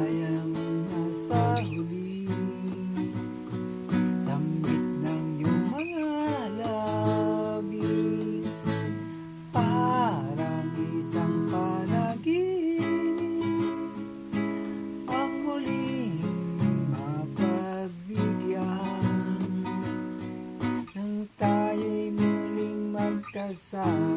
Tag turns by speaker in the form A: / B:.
A: maligayang nasa huli, sambit ng iyong mga labi, parang isang panaginip, ang muling mapagbigyan, nang tayo'y muling magkasama.